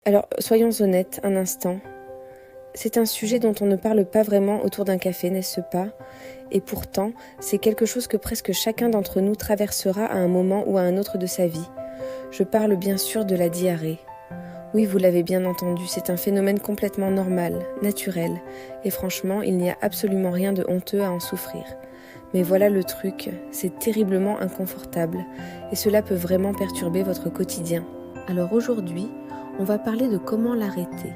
Alors, soyons honnêtes un instant. C'est un sujet dont on ne parle pas vraiment autour d'un café, n'est-ce pas? Et pourtant, c'est quelque chose que presque chacun d'entre nous traversera à un moment ou à un autre de sa vie. Je parle bien sûr de la diarrhée. Oui, vous l'avez bien entendu, c'est un phénomène complètement normal, naturel, et franchement, il n'y a absolument rien de honteux à en souffrir. Mais voilà le truc, c'est terriblement inconfortable, et cela peut vraiment perturber votre quotidien. Alors aujourd'hui, on va parler de comment l'arrêter,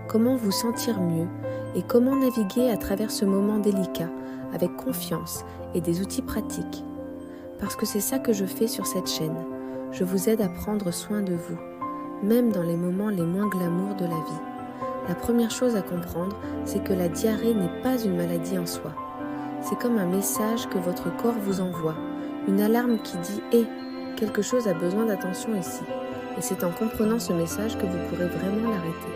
comment vous sentir mieux, et comment naviguer à travers ce moment délicat, avec confiance et des outils pratiques. Parce que c'est ça que je fais sur cette chaîne, je vous aide à prendre soin de vous, même dans les moments les moins glamour de la vie. La première chose à comprendre, c'est que la diarrhée n'est pas une maladie en soi. C'est comme un message que votre corps vous envoie, une alarme qui dit « Hé, quelque chose a besoin d'attention ici ». Et c'est en comprenant ce message que vous pourrez vraiment l'arrêter.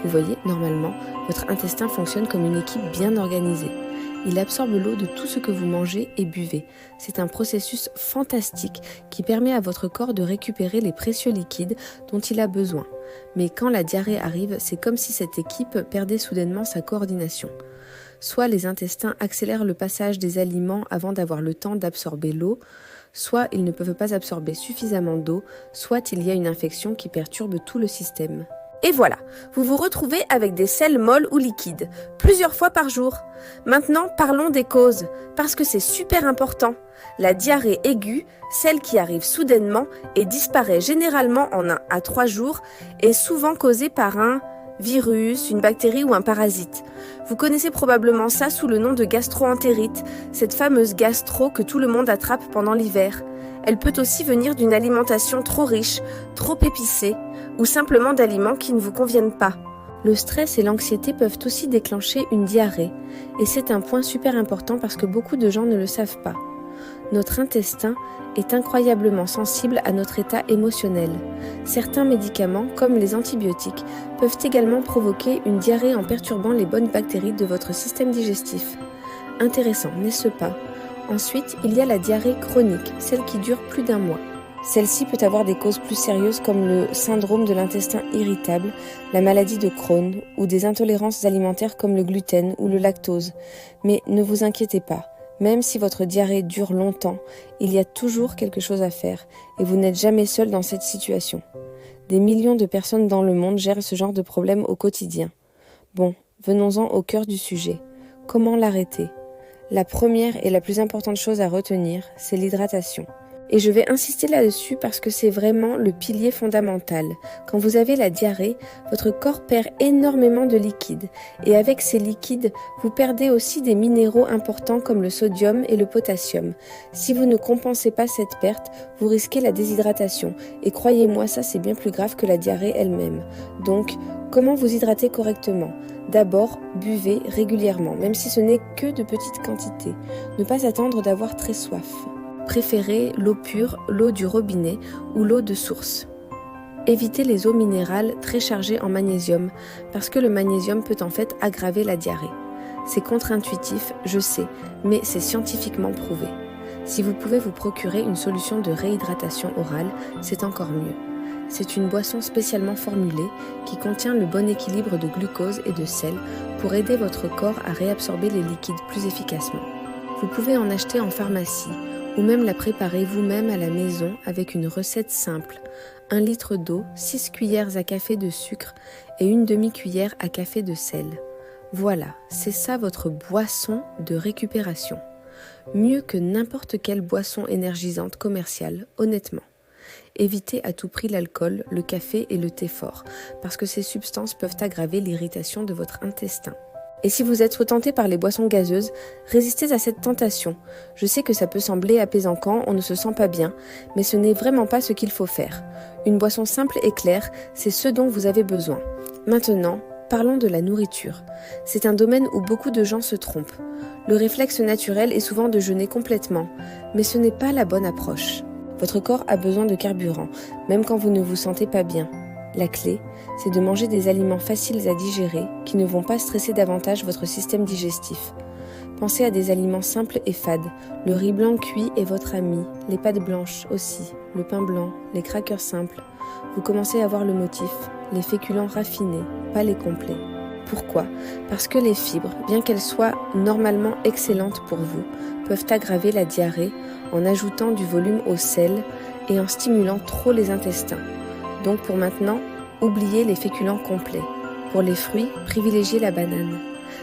Vous voyez, normalement, votre intestin fonctionne comme une équipe bien organisée. Il absorbe l'eau de tout ce que vous mangez et buvez. C'est un processus fantastique qui permet à votre corps de récupérer les précieux liquides dont il a besoin. Mais quand la diarrhée arrive, c'est comme si cette équipe perdait soudainement sa coordination. Soit les intestins accélèrent le passage des aliments avant d'avoir le temps d'absorber l'eau, soit ils ne peuvent pas absorber suffisamment d'eau, soit il y a une infection qui perturbe tout le système. Et voilà, vous vous retrouvez avec des selles molles ou liquides, plusieurs fois par jour. Maintenant, parlons des causes, parce que c'est super important. La diarrhée aiguë, celle qui arrive soudainement et disparaît généralement en 1 à 3 jours, est souvent causée par un virus, une bactérie ou un parasite. Vous connaissez probablement ça sous le nom de gastro-entérite, cette fameuse gastro que tout le monde attrape pendant l'hiver. Elle peut aussi venir d'une alimentation trop riche, trop épicée, ou simplement d'aliments qui ne vous conviennent pas. Le stress et l'anxiété peuvent aussi déclencher une diarrhée, et c'est un point super important parce que beaucoup de gens ne le savent pas. Notre intestin est incroyablement sensible à notre état émotionnel. Certains médicaments, comme les antibiotiques, peuvent également provoquer une diarrhée en perturbant les bonnes bactéries de votre système digestif. Intéressant, n'est-ce pas? Ensuite, il y a la diarrhée chronique, celle qui dure plus d'1 mois. Celle-ci peut avoir des causes plus sérieuses comme le syndrome de l'intestin irritable, la maladie de Crohn ou des intolérances alimentaires comme le gluten ou le lactose. Mais ne vous inquiétez pas, même si votre diarrhée dure longtemps, il y a toujours quelque chose à faire et vous n'êtes jamais seul dans cette situation. Des millions de personnes dans le monde gèrent ce genre de problème au quotidien. Bon, venons-en au cœur du sujet. Comment l'arrêter ? La première et la plus importante chose à retenir, c'est l'hydratation. Et je vais insister là-dessus parce que c'est vraiment le pilier fondamental. Quand vous avez la diarrhée, votre corps perd énormément de liquide. Et avec ces liquides, vous perdez aussi des minéraux importants comme le sodium et le potassium. Si vous ne compensez pas cette perte, vous risquez la déshydratation. Et croyez-moi, ça c'est bien plus grave que la diarrhée elle-même. Donc, comment vous hydrater correctement ? D'abord, buvez régulièrement, même si ce n'est que de petites quantités. Ne pas attendre d'avoir très soif. Préférez l'eau pure, l'eau du robinet ou l'eau de source. Évitez les eaux minérales très chargées en magnésium, parce que le magnésium peut en fait aggraver la diarrhée. C'est contre-intuitif, je sais, mais c'est scientifiquement prouvé. Si vous pouvez vous procurer une solution de réhydratation orale, c'est encore mieux. C'est une boisson spécialement formulée qui contient le bon équilibre de glucose et de sel pour aider votre corps à réabsorber les liquides plus efficacement. Vous pouvez en acheter en pharmacie ou même la préparer vous-même à la maison avec une recette simple. 1 litre d'eau, 6 cuillères à café de sucre et une demi-cuillère à café de sel. Voilà, c'est ça votre boisson de récupération. Mieux que n'importe quelle boisson énergisante commerciale, honnêtement. Évitez à tout prix l'alcool, le café et le thé fort, parce que ces substances peuvent aggraver l'irritation de votre intestin. Et si vous êtes tenté par les boissons gazeuses, résistez à cette tentation. Je sais que ça peut sembler apaisant quand on ne se sent pas bien, mais ce n'est vraiment pas ce qu'il faut faire. Une boisson simple et claire, c'est ce dont vous avez besoin. Maintenant, parlons de la nourriture. C'est un domaine où beaucoup de gens se trompent. Le réflexe naturel est souvent de jeûner complètement, mais ce n'est pas la bonne approche. Votre corps a besoin de carburant, même quand vous ne vous sentez pas bien. La clé, c'est de manger des aliments faciles à digérer qui ne vont pas stresser davantage votre système digestif. Pensez à des aliments simples et fades. Le riz blanc cuit est votre ami, les pâtes blanches aussi, le pain blanc, les crackers simples. Vous commencez à voir le motif. les féculents raffinés, pas les complets. Pourquoi ? Parce que les fibres, bien qu'elles soient normalement excellentes pour vous, peuvent aggraver la diarrhée en ajoutant du volume au sel et en stimulant trop les intestins. Donc pour maintenant, oubliez les féculents complets. Pour les fruits, privilégiez la banane.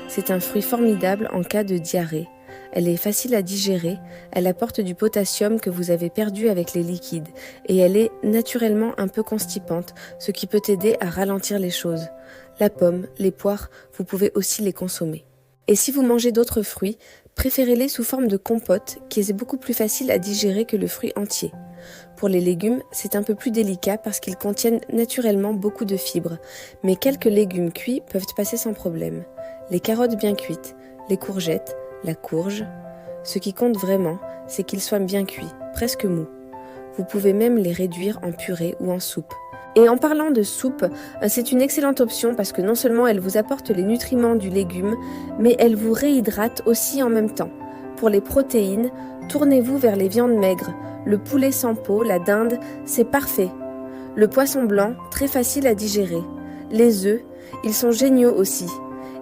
C'est un fruit formidable en cas de diarrhée. Elle est facile à digérer, elle apporte du potassium que vous avez perdu avec les liquides et elle est naturellement un peu constipante, ce qui peut aider à ralentir les choses. La pomme, les poires, vous pouvez aussi les consommer. Et si vous mangez d'autres fruits, préférez-les sous forme de compote qui est beaucoup plus facile à digérer que le fruit entier. Pour les légumes, c'est un peu plus délicat parce qu'ils contiennent naturellement beaucoup de fibres, mais quelques légumes cuits peuvent passer sans problème. Les carottes bien cuites, les courgettes, la courge. Ce qui compte vraiment, c'est qu'ils soient bien cuits, presque mous. Vous pouvez même les réduire en purée ou en soupe. Et en parlant de soupe, c'est une excellente option parce que non seulement elle vous apporte les nutriments du légume, mais elle vous réhydrate aussi en même temps. Pour les protéines, tournez-vous vers les viandes maigres. Le poulet sans peau, la dinde, c'est parfait. Le poisson blanc, très facile à digérer. Les œufs, ils sont géniaux aussi.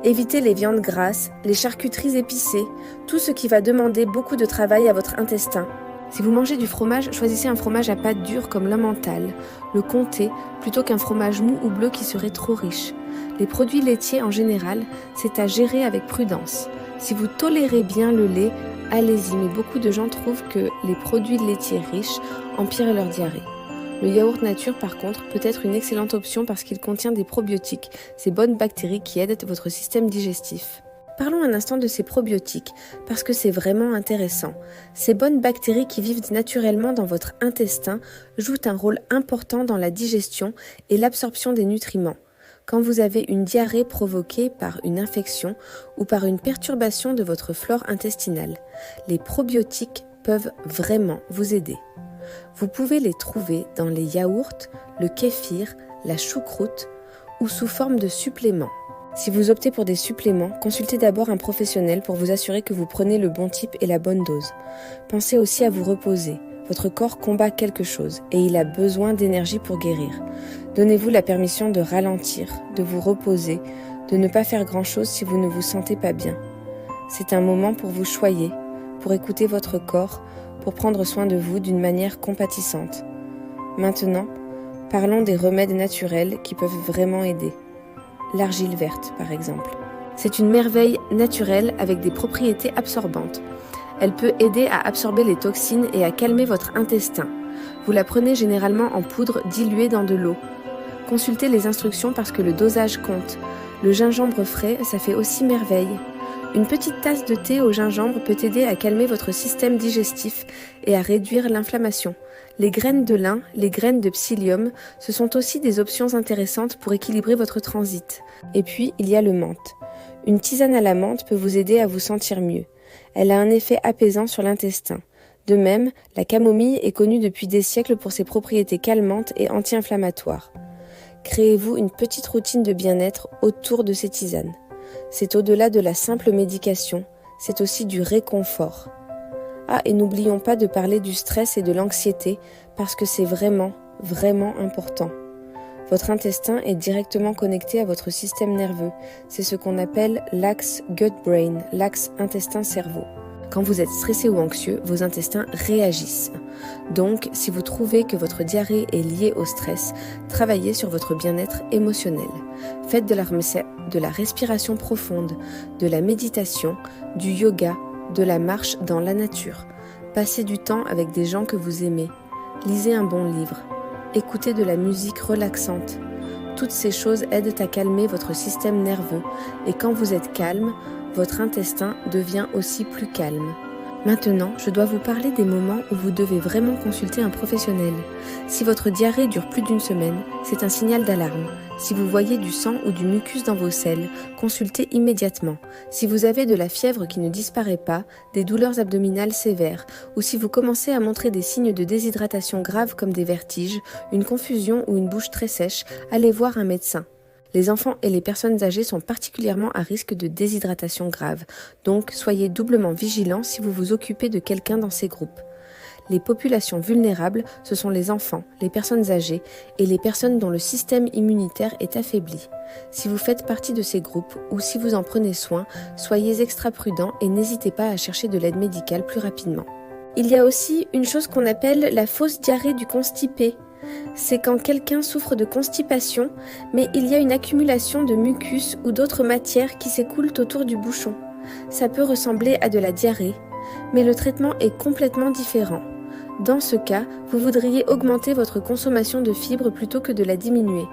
Évitez les viandes grasses, les charcuteries épicées, tout ce qui va demander beaucoup de travail à votre intestin. Si vous mangez du fromage, choisissez un fromage à pâte dure comme l'emmental, le comté, plutôt qu'un fromage mou ou bleu qui serait trop riche. Les produits laitiers en général, c'est à gérer avec prudence. Si vous tolérez bien le lait, allez-y, mais beaucoup de gens trouvent que les produits laitiers riches empirent leur diarrhée. Le yaourt nature, par contre, peut être une excellente option parce qu'il contient des probiotiques, ces bonnes bactéries qui aident votre système digestif. Parlons un instant de ces probiotiques, parce que c'est vraiment intéressant. Ces bonnes bactéries qui vivent naturellement dans votre intestin jouent un rôle important dans la digestion et l'absorption des nutriments. Quand vous avez une diarrhée provoquée par une infection ou par une perturbation de votre flore intestinale, les probiotiques peuvent vraiment vous aider. Vous pouvez les trouver dans les yaourts, le kéfir, la choucroute ou sous forme de suppléments. Si vous optez pour des suppléments, consultez d'abord un professionnel pour vous assurer que vous prenez le bon type et la bonne dose. Pensez aussi à vous reposer. Votre corps combat quelque chose et il a besoin d'énergie pour guérir. Donnez-vous la permission de ralentir, de vous reposer, de ne pas faire grand-chose si vous ne vous sentez pas bien. C'est un moment pour vous choyer, pour écouter votre corps, pour prendre soin de vous d'une manière compatissante. Maintenant, parlons des remèdes naturels qui peuvent vraiment aider. L'argile verte, par exemple. C'est une merveille naturelle avec des propriétés absorbantes. Elle peut aider à absorber les toxines et à calmer votre intestin. Vous la prenez généralement en poudre diluée dans de l'eau. Consultez les instructions parce que le dosage compte. Le gingembre frais, ça fait aussi merveille. Une petite tasse de thé au gingembre peut aider à calmer votre système digestif et à réduire l'inflammation. Les graines de lin, les graines de psyllium, ce sont aussi des options intéressantes pour équilibrer votre transit. Et puis, il y a le menthe. Une tisane à la menthe peut vous aider à vous sentir mieux. Elle a un effet apaisant sur l'intestin. De même, la camomille est connue depuis des siècles pour ses propriétés calmantes et anti-inflammatoires. Créez-vous une petite routine de bien-être autour de ces tisanes. C'est au-delà de la simple médication, c'est aussi du réconfort. Ah, et n'oublions pas de parler du stress et de l'anxiété, parce que c'est vraiment, vraiment important. Votre intestin est directement connecté à votre système nerveux. C'est ce qu'on appelle l'axe gut-brain, l'axe intestin-cerveau. Quand vous êtes stressé ou anxieux, vos intestins réagissent. Donc, si vous trouvez que votre diarrhée est liée au stress, travaillez sur votre bien-être émotionnel. Faites de la respiration profonde, de la méditation, du yoga, de la marche dans la nature. Passez du temps avec des gens que vous aimez. Lisez un bon livre. Écoutez de la musique relaxante. Toutes ces choses aident à calmer votre système nerveux et quand vous êtes calme, votre intestin devient aussi plus calme. Maintenant, je dois vous parler des moments où vous devez vraiment consulter un professionnel. Si votre diarrhée dure plus d'une semaine, c'est un signal d'alarme. Si vous voyez du sang ou du mucus dans vos selles, consultez immédiatement. Si vous avez de la fièvre qui ne disparaît pas, des douleurs abdominales sévères, ou si vous commencez à montrer des signes de déshydratation graves comme des vertiges, une confusion ou une bouche très sèche, allez voir un médecin. Les enfants et les personnes âgées sont particulièrement à risque de déshydratation grave, donc soyez doublement vigilants si vous vous occupez de quelqu'un dans ces groupes. Les populations vulnérables, ce sont les enfants, les personnes âgées et les personnes dont le système immunitaire est affaibli. Si vous faites partie de ces groupes ou si vous en prenez soin, soyez extra prudents et n'hésitez pas à chercher de l'aide médicale plus rapidement. Il y a aussi une chose qu'on appelle la fausse diarrhée du constipé. C'est quand quelqu'un souffre de constipation, mais il y a une accumulation de mucus ou d'autres matières qui s'écoulent autour du bouchon. Ça peut ressembler à de la diarrhée, mais le traitement est complètement différent. Dans ce cas, vous voudriez augmenter votre consommation de fibres plutôt que de la diminuer.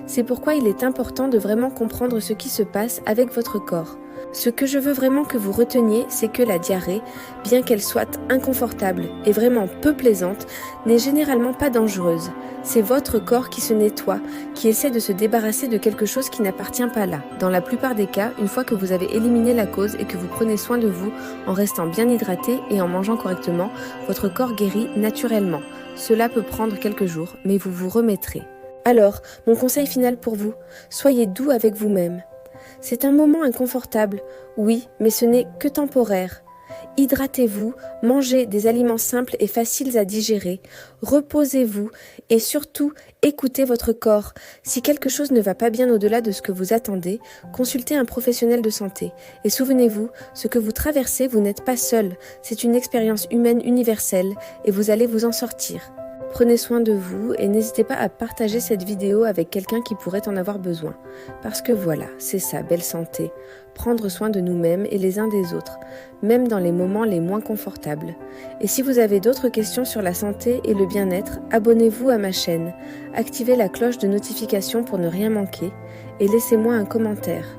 C'est pourquoi il est important de vraiment comprendre ce qui se passe avec votre corps. Ce que je veux vraiment que vous reteniez, c'est que la diarrhée, bien qu'elle soit inconfortable et vraiment peu plaisante, n'est généralement pas dangereuse. C'est votre corps qui se nettoie, qui essaie de se débarrasser de quelque chose qui n'appartient pas là. Dans la plupart des cas, une fois que vous avez éliminé la cause et que vous prenez soin de vous, en restant bien hydraté et en mangeant correctement, votre corps guérit naturellement. Cela peut prendre quelques jours, mais vous vous remettrez. Alors, mon conseil final pour vous, soyez doux avec vous-même. C'est un moment inconfortable, oui, mais ce n'est que temporaire. Hydratez-vous, mangez des aliments simples et faciles à digérer, reposez-vous et surtout écoutez votre corps. Si quelque chose ne va pas bien au-delà de ce que vous attendez, consultez un professionnel de santé. Et souvenez-vous, ce que vous traversez, vous n'êtes pas seul, c'est une expérience humaine universelle et vous allez vous en sortir. Prenez soin de vous et n'hésitez pas à partager cette vidéo avec quelqu'un qui pourrait en avoir besoin. Parce que voilà, c'est ça, belle santé. Prendre soin de nous-mêmes et les uns des autres, même dans les moments les moins confortables. Et si vous avez d'autres questions sur la santé et le bien-être, abonnez-vous à ma chaîne, activez la cloche de notification pour ne rien manquer et laissez-moi un commentaire.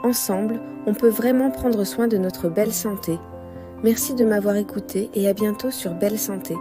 Ensemble, on peut vraiment prendre soin de notre belle santé. Merci de m'avoir écouté et à bientôt sur Belle Santé.